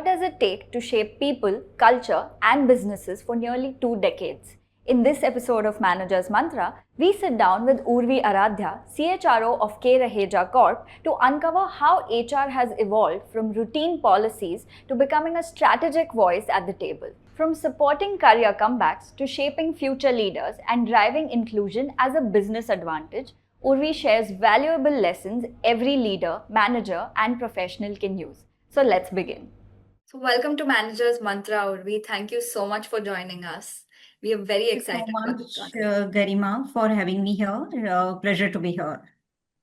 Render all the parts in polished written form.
what does it take to shape people, culture, and businesses for nearly 2 decades? In this episode of Manager's Mantra, we sit down with Urvi Aradhya, CHRO of K. Raheja Corp, to uncover how HR has evolved from routine policies to becoming a strategic voice at the table. From supporting career comebacks to shaping future leaders and driving inclusion as a business advantage, Urvi shares valuable lessons every leader, manager, and professional can use. So let's begin. So, welcome to Manager's Mantra, Urvi. Thank you so much for joining us. We are very Thank you so excited for this much, conversation. Garima, for having me here. Pleasure to be here.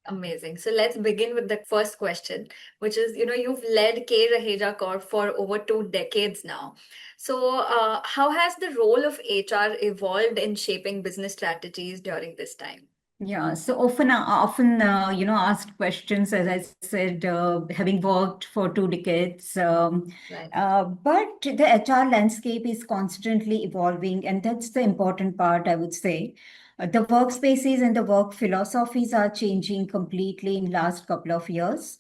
Amazing. So let's begin with the first question, which is, you've led K. Raheja Corp for over 2 decades now. So, how has the role of HR evolved in shaping business strategies during this time? Yeah, so often, asked questions, as I said, having worked for 2 decades. Right. But the HR landscape is constantly evolving, and that's the important part, I would say. The workspaces and the work philosophies are changing completely in last couple of years,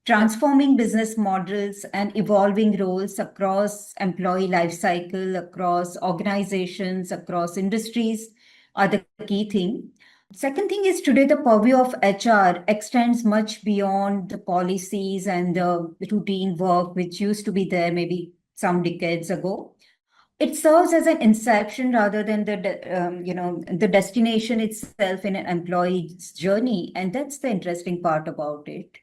transforming business models and evolving roles across employee life cycle, across organizations, across industries are the key thing. Second thing is today the purview of HR extends much beyond the policies and the routine work which used to be there maybe some decades ago. It serves as an inception rather than the destination itself in an employee's journey, and that's the interesting part about it.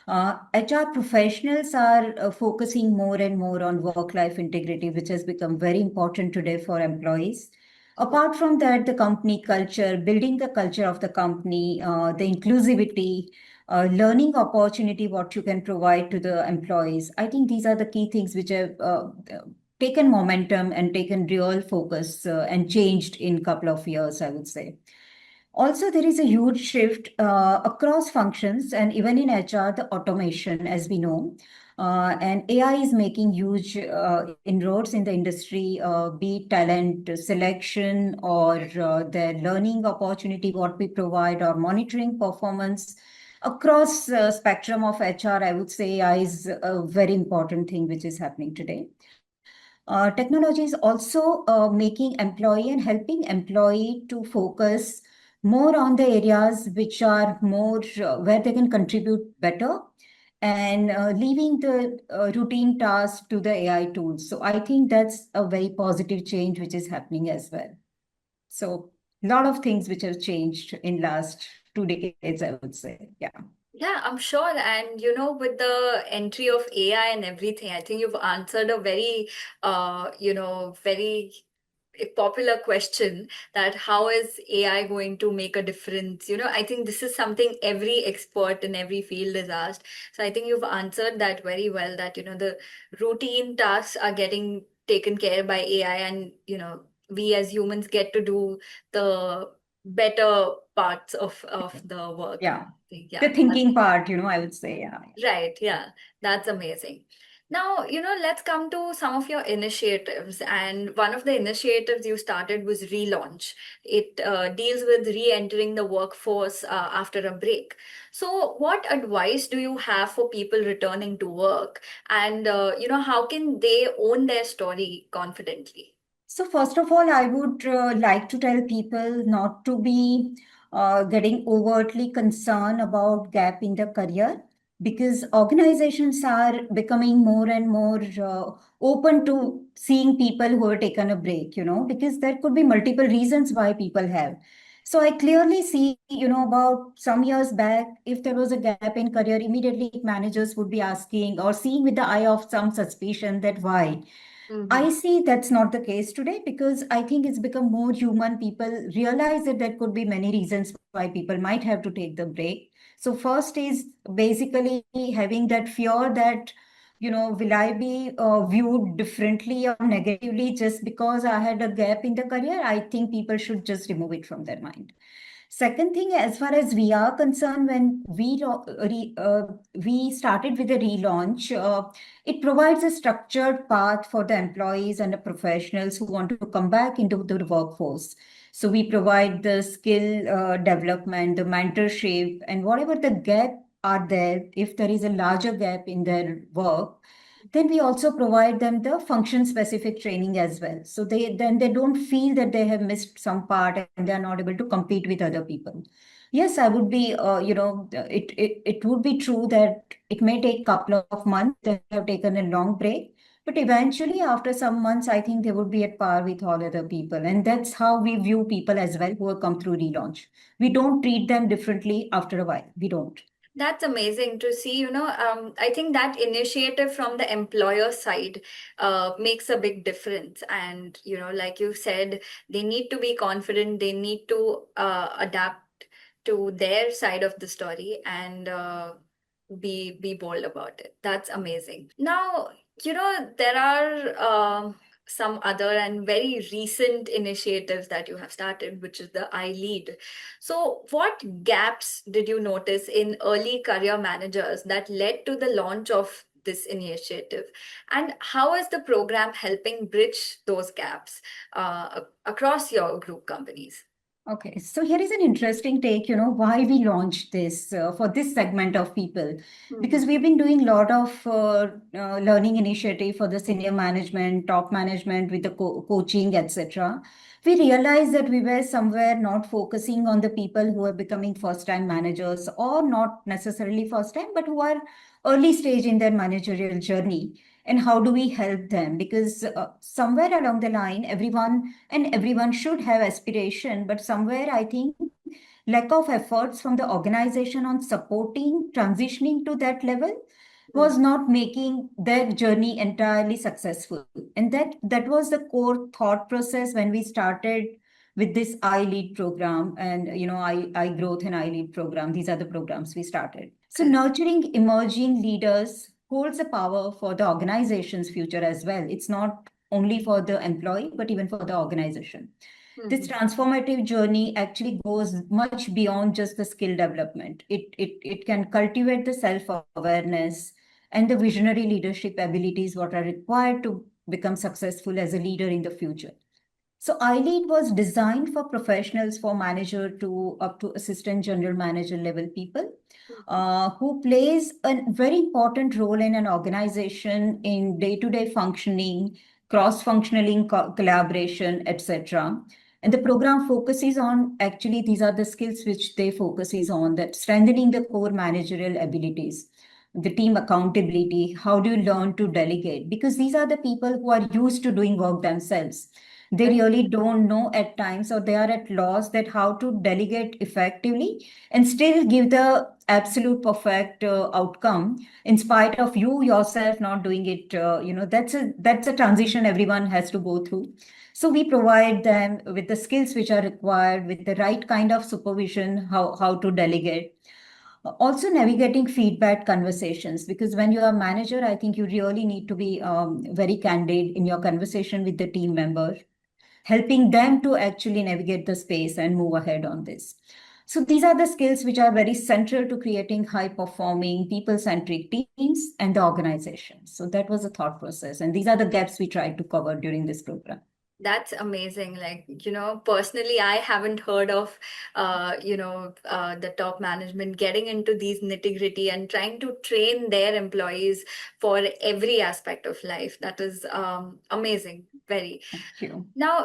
HR professionals are focusing more and more on work-life integrity, which has become very important today for employees. Apart from that, the company culture, building the culture of the company, the inclusivity, learning opportunity, what you can provide to the employees. I think these are the key things which have taken momentum and taken real focus and changed in a couple of years, I would say. Also, there is a huge shift across functions and even in HR, the automation, as we know. And AI is making huge inroads in the industry, be it talent selection or the learning opportunity, what we provide, or monitoring performance. Across spectrum of HR, I would say AI is a very important thing which is happening today. Technology is also making employee and helping employee to focus more on the areas which are more where they can contribute better and leaving the routine tasks to the AI tools. So I think that's a very positive change which is happening as well. So a lot of things which have changed in last 2 decades, I would say. Yeah. Yeah, I'm sure. And with the entry of AI and everything, I think you've answered a very, very popular question, that how is AI going to make a difference? I think this is something every expert in every field is asked. So I think you've answered that very well, that, the routine tasks are getting taken care by AI, and, we as humans get to do the better parts of the work. Yeah. Yeah, The thinking part, I would say, yeah. right. Yeah, that's amazing. Now, let's come to some of your initiatives. And one of the initiatives you started was Relaunch. It deals with re entering the workforce after a break. So, what advice do you have for people returning to work? And, how can they own their story confidently? So first of all, I would like to tell people not to be getting overtly concerned about gap in the career because organizations are becoming more and more open to seeing people who have taken a break, because there could be multiple reasons why people have. So I clearly see, about some years back, if there was a gap in career, immediately managers would be asking or seeing with the eye of some suspicion that why. Mm-hmm. I see that's not the case today because I think it's become more human. People realize that there could be many reasons why people might have to take the break. So, first is basically having that fear that, will I be viewed differently or negatively just because I had a gap in the career? I think people should just remove it from their mind. Second thing, as far as we are concerned, when we started with a relaunch, it provides a structured path for the employees and the professionals who want to come back into the workforce. So we provide the skill development, the mentorship, and whatever the gap are there, if there is a larger gap in their work, Then we also provide them the function specific training as well. So they don't feel that they have missed some part and they are not able to compete with other people. Yes, I would be, it would be true that it may take couple of months. They have taken a long break, but eventually after some months, I think they would be at par with all other people. And that's how we view people as well who have come through relaunch. We don't treat them differently after a while. We don't. That's amazing to see. I think that initiative from the employer side makes a big difference. And, like you said, they need to be confident, they need to adapt to their side of the story and be bold about it. That's amazing. Now, there are some other and very recent initiatives that you have started, which is the iLead. So, what gaps did you notice in early career managers that led to the launch of this initiative? And how is the program helping bridge those gaps across your group companies? Okay, so here is an interesting take, why we launched this for this segment of people. Because we've been doing a lot of learning initiative for the senior management, top management with the coaching, etc. We realized that we were somewhere not focusing on the people who are becoming first-time managers or not necessarily first-time, but who are early stage in their managerial journey. And how do we help them? Because somewhere along the line, everyone should have aspiration, but somewhere I think lack of efforts from the organization on supporting transitioning to that level was not making their journey entirely successful. And that was the core thought process when we started with this iLead program and I Growth and iLead program. These are the programs we started. So nurturing emerging leaders holds the power for the organization's future as well. It's not only for the employee, but even for the organization. This transformative journey actually goes much beyond just the skill development. It can cultivate the self-awareness and the visionary leadership abilities what are required to become successful as a leader in the future. So iLead was designed for professionals, for manager to up to assistant general manager level people who plays a very important role in an organization in day-to-day functioning, cross-functioning collaboration, etc. And the program focuses on, actually, these are the skills which they focuses on, that strengthening the core managerial abilities, the team accountability, how do you learn to delegate? Because these are the people who are used to doing work themselves. They really don't know at times, or they are at loss that how to delegate effectively and still give the absolute perfect outcome in spite of you yourself not doing it. That's a transition everyone has to go through. So we provide them with the skills which are required, with the right kind of supervision, how to delegate. Also navigating feedback conversations, because when you are a manager, I think you really need to be very candid in your conversation with the team member, helping them to actually navigate the space and move ahead on this. So these are the skills which are very central to creating high-performing, people-centric teams and the organization. So that was the thought process. And these are the gaps we tried to cover during this program. That's amazing. Like, personally, I haven't heard of, the top management getting into these nitty-gritty and trying to train their employees for every aspect of life. That is amazing. Very. Thank you. Now,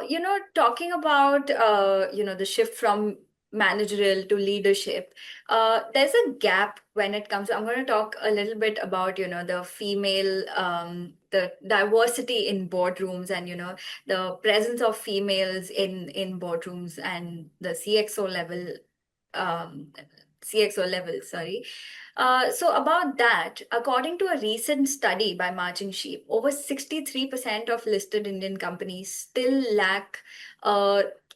talking about, the shift from managerial to leadership, there's a gap when it comes. I'm going to talk a little bit about, the female, the diversity in boardrooms and, the presence of females in boardrooms and the um, CXO level, sorry. So about that, according to a recent study by Marching Sheep, over 63% of listed Indian companies still lack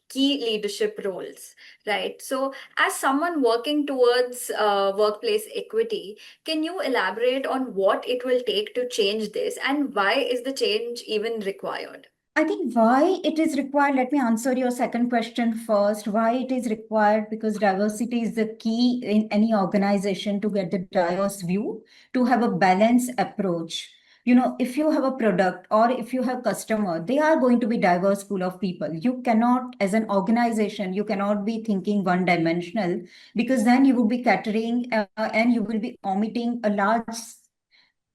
key leadership roles, right? So as someone working towards workplace equity, can you elaborate on what it will take to change this and why is the change even required? I think why it is required, let me answer your second question first. Why it is required, because diversity is the key in any organization to get the diverse view, to have a balanced approach. If you have a product or if you have customer, they are going to be diverse pool of people. You cannot, as an organization, you cannot be thinking one dimensional, because then you will be catering and you will be omitting a large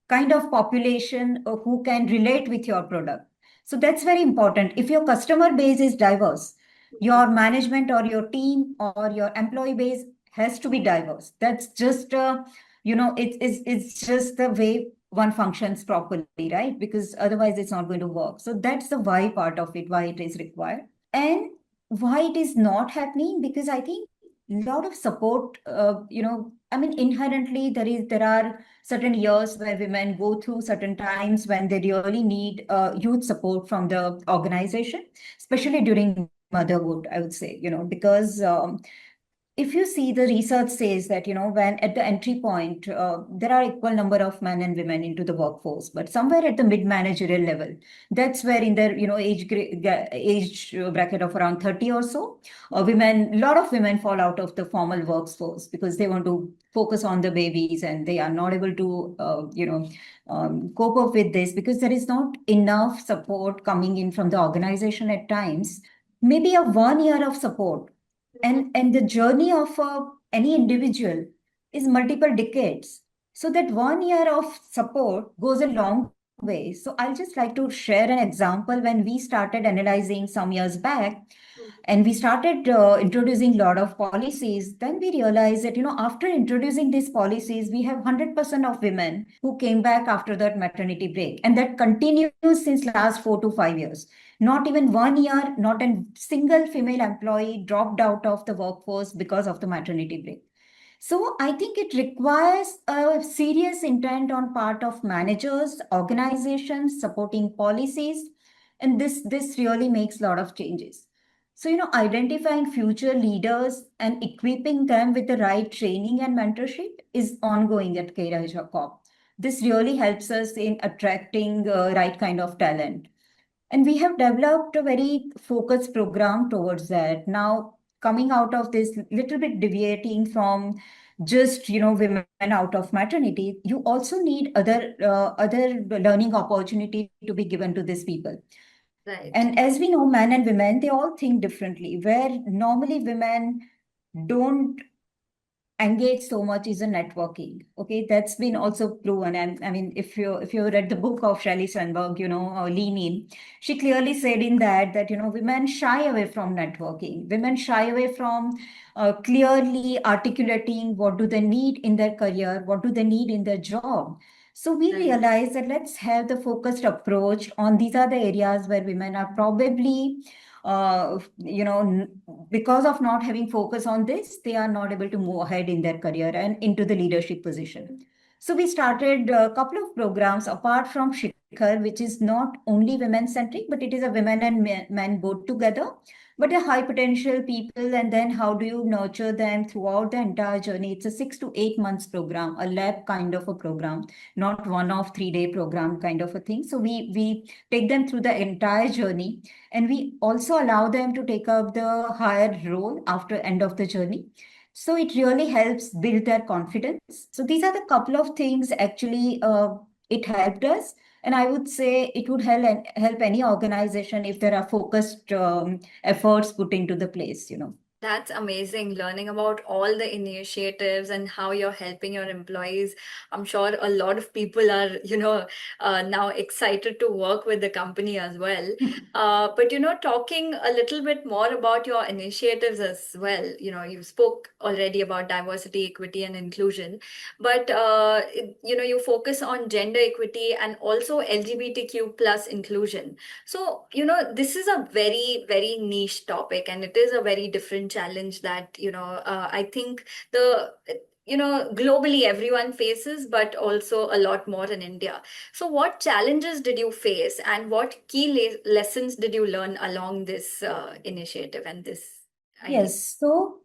kind of population who can relate with your product. So that's very important. If your customer base is diverse, your management or your team or your employee base has to be diverse. That's just it's just the way one functions properly, right? Because otherwise it's not going to work. So that's the why part of it, why it is required. And why it is not happening, because I think a lot of support, I mean, inherently there are certain years where women go through certain times when they really need huge support from the organization, especially during motherhood, I would say, because if you see, the research says that when at the entry point there are equal number of men and women into the workforce, but somewhere at the mid managerial level, that's where in their age bracket of around 30 or so, a lot of women fall out of the formal workforce because they want to focus on the babies and they are not able to cope up with this because there is not enough support coming in from the organization at times. Maybe a 1 year of support, and the journey of any individual is multiple decades. So that 1 year of support goes a long way. So I'll just like to share an example. When we started analyzing some years back and we started introducing a lot of policies, then we realized that after introducing these policies, we have 100% of women who came back after that maternity break, and that continues since last 4 to 5 years. Not even 1 year, not a single female employee dropped out of the workforce because of the maternity break. So I think it requires a serious intent on part of managers, organizations, supporting policies, and this really makes a lot of changes. So identifying future leaders and equipping them with the right training and mentorship is ongoing at K-Raheja Corp. This really helps us in attracting right kind of talent. And we have developed a very focused program towards that. Now, coming out of this, little bit deviating from just women out of maternity, you also need other learning opportunity to be given to these people. Right. And as we know, men and women, they all think differently. Where normally women don't engage so much is a networking. Okay, that's been also proven. And I mean, if you read the book of Shelley Sandberg, Lean In, she clearly said in that women shy away from networking. Women shy away from clearly articulating what do they need in their career, what do they need in their job. So we Right. realized that let's have the focused approach on these are the areas where women are probably because of not having focus on this, they are not able to move ahead in their career and into the leadership position. So we started a couple of programs apart from Shikhar, which is not only women centric, but it is a women and men both together, but a high potential people. And then how do you nurture them throughout the entire journey? It's a 6 to 8 months program, a lab kind of a program, not one off 3 day program kind of a thing. So we take them through the entire journey, and we also allow them to take up the higher role after end of the journey. So it really helps build their confidence. So these are the couple of things actually it helped us. And I would say it would help any organization if there are focused efforts put into the place. That's amazing, learning about all the initiatives and how you're helping your employees. I'm sure a lot of people are, now excited to work with the company as well. But, talking a little bit more about your initiatives as well, you spoke already about diversity, equity, and inclusion, but, you focus on gender equity and also LGBTQ plus inclusion. So, this is a very, very niche topic, and it is a very different challenge that, I think globally everyone faces, but also a lot more in India. So, what challenges did you face, and what key lessons did you learn along this initiative and this idea? Yes. So,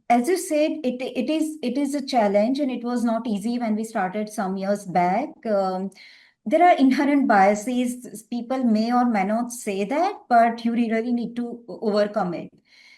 as you said, it is a challenge, and it was not easy when we started some years back. There are inherent biases. People may or may not say that, but you really need to overcome it.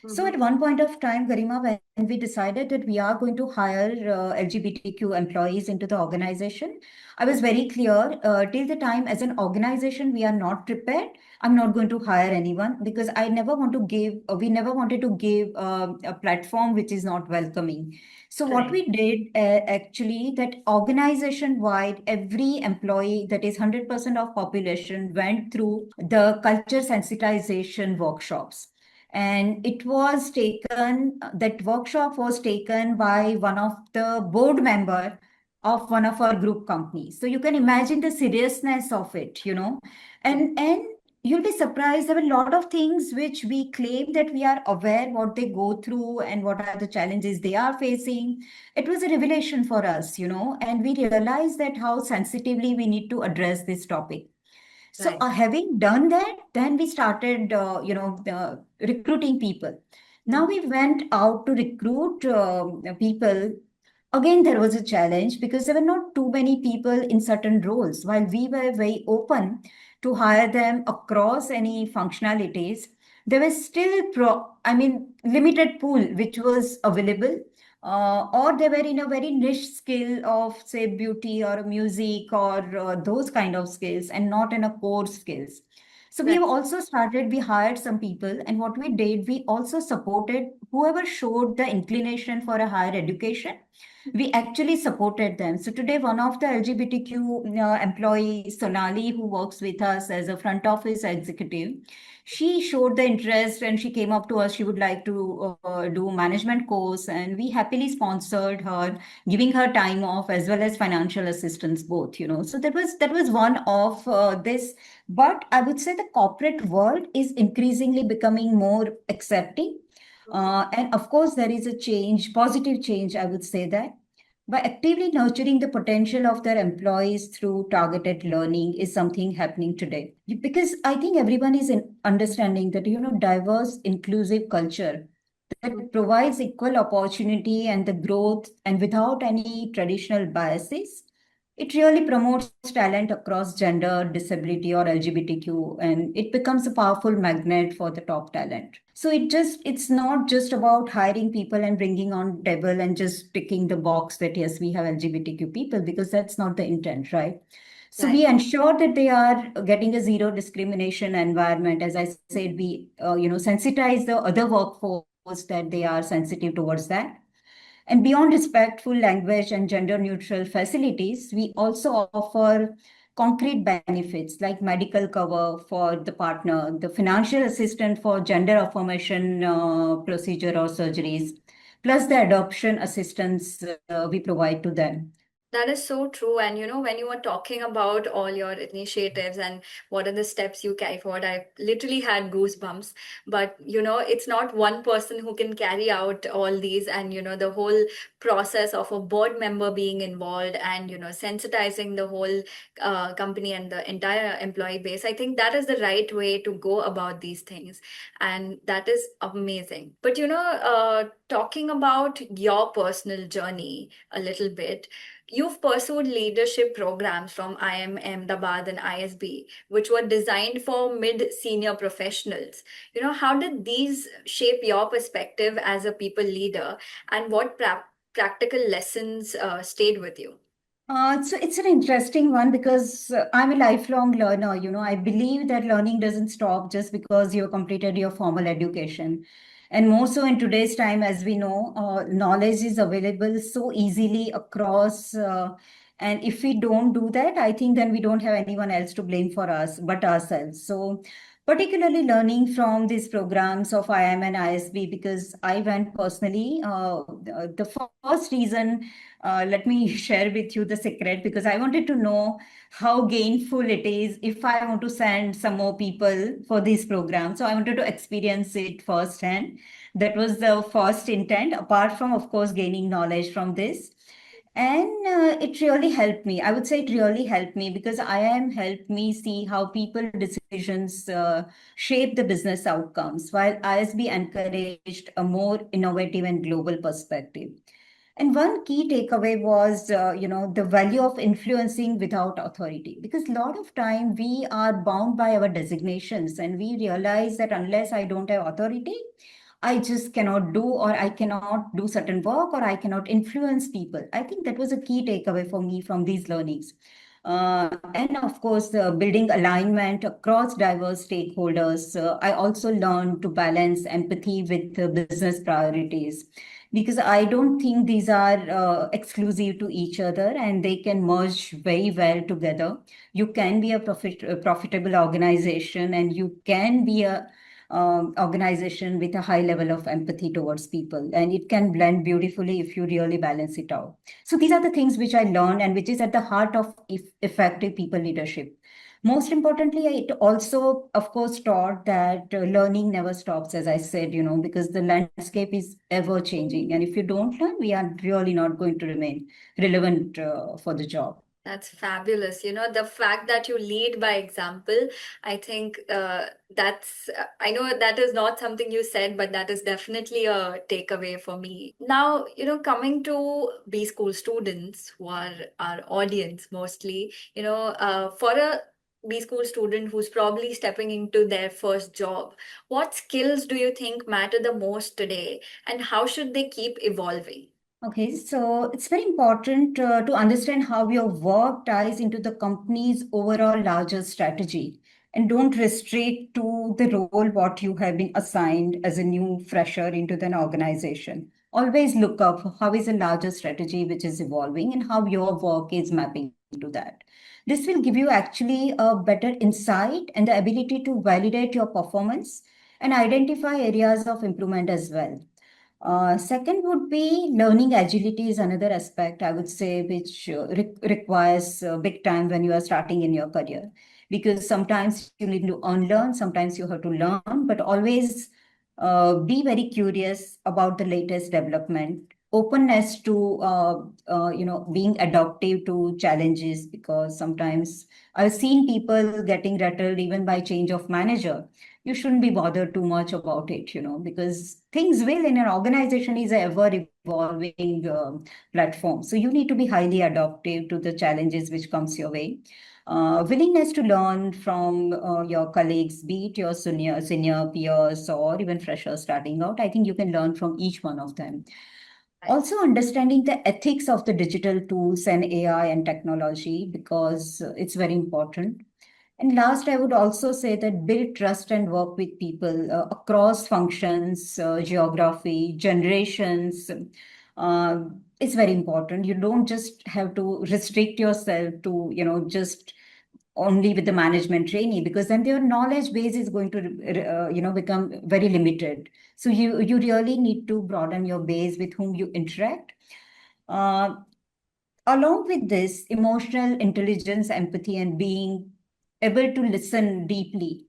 So at one point of time, Garima, when we decided that we are going to hire LGBTQ employees into the organization, I was very clear till the time as an organization we are not prepared. I'm not going to hire anyone because I never want to give. We never wanted to give a platform which is not welcoming. So what Right. we did actually that organization wide, every employee that is 100% of population went through the culture sensitization workshops, and it was taken, that workshop was taken by one of the board member of one of our group companies. So you can imagine the seriousness of it, and you'll be surprised there were a lot of things which we claim that we are aware what they go through and what are the challenges they are facing. It was a revelation for us, and we realized that how sensitively we need to address this topic. So Right. having done that, then we started, recruiting people. Now we went out to recruit people. Again, there was a challenge because there were not too many people in certain roles. While we were very open to hire them across any functionalities, there was still limited pool which was available, or they were in a very niche skill of say beauty or music or those kind of skills and not in a core skills. So we Right. have also started, we hired some people, and what we did, we also supported whoever showed the inclination for a higher education. We actually supported them. So today, one of the LGBTQ employee, Sonali, who works with us as a front office executive, she showed the interest and she came up to us. She would like to do management course, and we happily sponsored her, giving her time off as well as financial assistance, both. So that was one of this. But I would say the corporate world is increasingly becoming more accepting. And of course, there is a change, positive change, I would say that. By actively nurturing the potential of their employees through targeted learning is something happening today. Because I think everyone is understanding that, diverse, inclusive culture that provides equal opportunity and the growth and without any traditional biases, it really promotes talent across gender, disability, or LGBTQ, and it becomes a powerful magnet for the top talent. So it's not just about hiring people and bringing on table and just ticking the box that yes, we have LGBTQ people, because that's not the intent, right? So Right. we ensure that they are getting a zero discrimination environment. As I said, we sensitize the other workforce that they are sensitive towards that. And beyond respectful language and gender neutral facilities, we also offer concrete benefits like medical cover for the partner, the financial assistance for gender affirmation procedure or surgeries, plus the adoption assistance we provide to them. That is so true. And when you were talking about all your initiatives and what are the steps you carry forward, I literally had goosebumps. But it's not one person who can carry out all these, and the whole process of a board member being involved and sensitizing the whole company and the entire employee base. I think that is the right way to go about these things, and that is amazing. But talking about your personal journey a little bit. You've pursued leadership programs from IIM Ahmedabad and ISB, which were designed for mid senior professionals. How did these shape your perspective as a people leader, and what practical lessons stayed with you? So it's an interesting one because I'm a lifelong learner. I believe that learning doesn't stop just because you completed your formal education. And more so in today's time, as we know, knowledge is available so easily across. And if we don't do that, I think then we don't have anyone else to blame for us but ourselves. So, particularly learning from these programs of IIM and ISB, because I went personally. The first reason, let me share with you the secret, because I wanted to know how gainful it is if I want to send some more people for this program. So I wanted to experience it firsthand. That was the first intent, apart from, of course, gaining knowledge from this. And it really helped me. I would say it really helped me because IIM helped me see how people decisions shape the business outcomes, while ISB encouraged a more innovative and global perspective. And one key takeaway was, the value of influencing without authority. Because a lot of time we are bound by our designations, and we realize that unless I don't have authority, I just cannot do, or I cannot do certain work, or I cannot influence people. I think that was a key takeaway for me from these learnings. And of course, building alignment across diverse stakeholders. I also learned to balance empathy with business priorities, because I don't think these are exclusive to each other, and they can merge very well together. You can be a profitable organization, and you can be a organization with a high level of empathy towards people, and it can blend beautifully if you really balance it out. So these are the things which I learned, and which is at the heart of effective people leadership. Most importantly, it also, of course, taught that learning never stops, as I said, because the landscape is ever changing. And if you don't learn, we are really not going to remain relevant for the job. That's fabulous. The fact that you lead by example, I think I know that is not something you said, but that is definitely a takeaway for me. Now, coming to B school students who are our audience mostly, for a B school student who's probably stepping into their first job, what skills do you think matter the most today, and how should they keep evolving? Okay, so it's very important to understand how your work ties into the company's overall larger strategy, and don't restrict to the role what you have been assigned as a new fresher into an organization. Always look up how is a larger strategy which is evolving and how your work is mapping to that. This will give you actually a better insight and the ability to validate your performance and identify areas of improvement as well. Second would be learning agility is another aspect, I would say, which requires big time when you are starting in your career. Because sometimes you need to unlearn, sometimes you have to learn, but always be very curious about the latest development. Openness to, being adaptive to challenges, because sometimes I've seen people getting rattled even by change of manager. You shouldn't be bothered too much about it, because things will in an organization is a ever evolving platform. So you need to be highly adaptive to the challenges which comes your way. Willingness to learn from your colleagues, be it your senior peers or even freshers starting out. I think you can learn from each one of them. Also understanding the ethics of the digital tools and AI and technology, because it's very important. And last, I would also say that build trust and work with people across functions, geography, generations. Uh, it's very important. You don't just have to restrict yourself to, just only with the management trainee, because then their knowledge base is going to, become very limited. So you really need to broaden your base with whom you interact. Uh, Along with this, emotional intelligence, empathy, and being able to listen deeply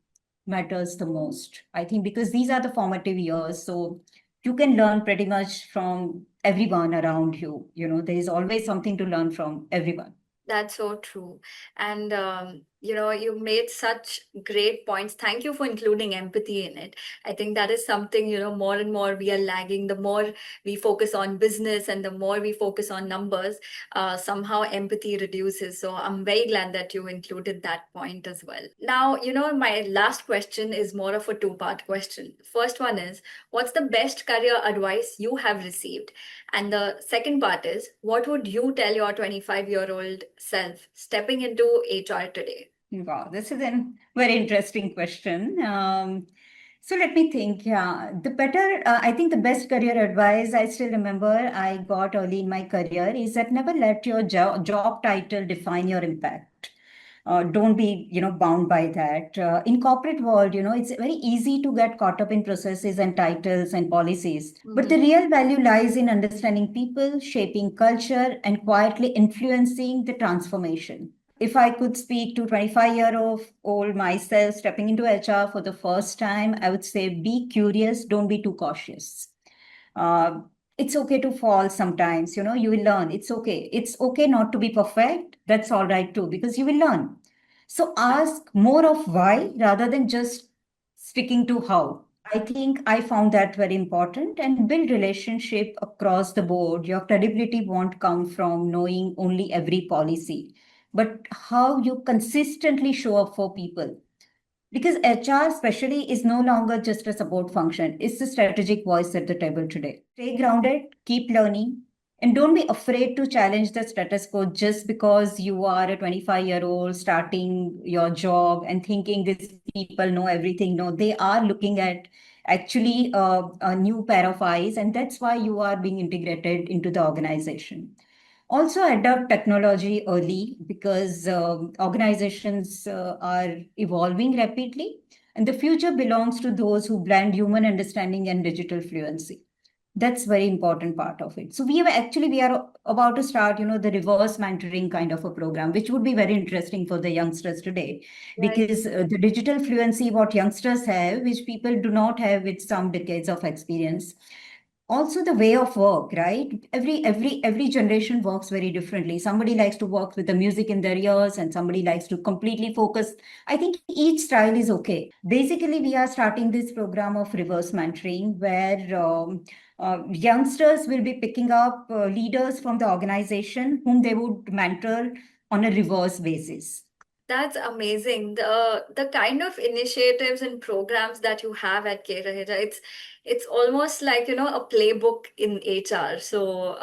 matters the most. I think because these are the formative years, so you can learn pretty much from everyone around you. There is always something to learn from everyone. That's so true. And, you made such great points. Thank you for including empathy in it. I think that is something, more and more we are lagging. The more we focus on business and the more we focus on numbers, somehow empathy reduces. So I'm very glad that you included that point as well. Now, my last question is more of a two-part question. First one is, what's the best career advice you have received? And the second part is, what would you tell your 25-year-old self stepping into HR today? Wow, this is a very interesting question. So let me think. Yeah, I think the best career advice I still remember I got early in my career is that never let your job title define your impact. Don't be, bound by that. In corporate world, it's very easy to get caught up in processes and titles and policies. But the real value lies in understanding people, shaping culture, and quietly influencing the transformation. If I could speak to 25-year-old myself stepping into HR for the first time, I would say be curious, don't be too cautious. Uh, it's okay to fall sometimes, you will learn. It's okay. It's okay not to be perfect. That's all right too, because you will learn. So ask more of why rather than just sticking to how. I think I found that very important, and build relationship across the board. Your credibility won't come from knowing only every policy, but how you consistently show up for people. Because HR, especially, is no longer just a support function, it's the strategic voice at the table today. Stay grounded, keep learning, and don't be afraid to challenge the status quo just because you are a 25-year-old starting your job and thinking these people know everything. No, they are looking at actually a new pair of eyes, and that's why you are being integrated into the organization. Also, adopt technology early because organizations are evolving rapidly, and the future belongs to those who blend human understanding and digital fluency. That's very important part of it. So we are about to start, the reverse mentoring kind of a program, which would be very interesting for the youngsters today, Right. because the digital fluency what youngsters have, which people do not have with some decades of experience. Also the way of work, right? Every generation works very differently. Somebody likes to work with the music in their ears and somebody likes to completely focus. I think each style is okay. Basically we are starting this program of reverse mentoring where youngsters will be picking up leaders from the organization whom they would mentor on a reverse basis. That's amazing. The kind of initiatives and programs that you have at K Raheja, it's almost like, a playbook in HR. So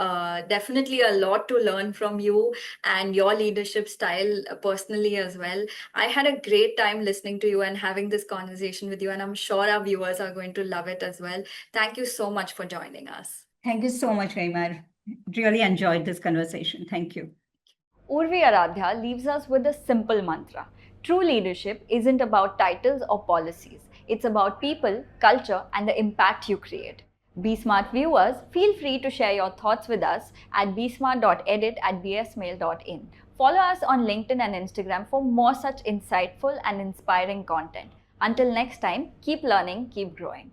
definitely a lot to learn from you and your leadership style personally as well. I had a great time listening to you and having this conversation with you, and I'm sure our viewers are going to love it as well. Thank you so much for joining us. Thank you so much, Raymar. Really enjoyed this conversation. Thank you. Urvi Aradhya leaves us with a simple mantra. True leadership isn't about titles or policies. It's about people, culture, and the impact you create. Be Smart viewers, feel free to share your thoughts with us at besmart.edit@bsmail.in. Follow us on LinkedIn and Instagram for more such insightful and inspiring content. Until next time, keep learning, keep growing.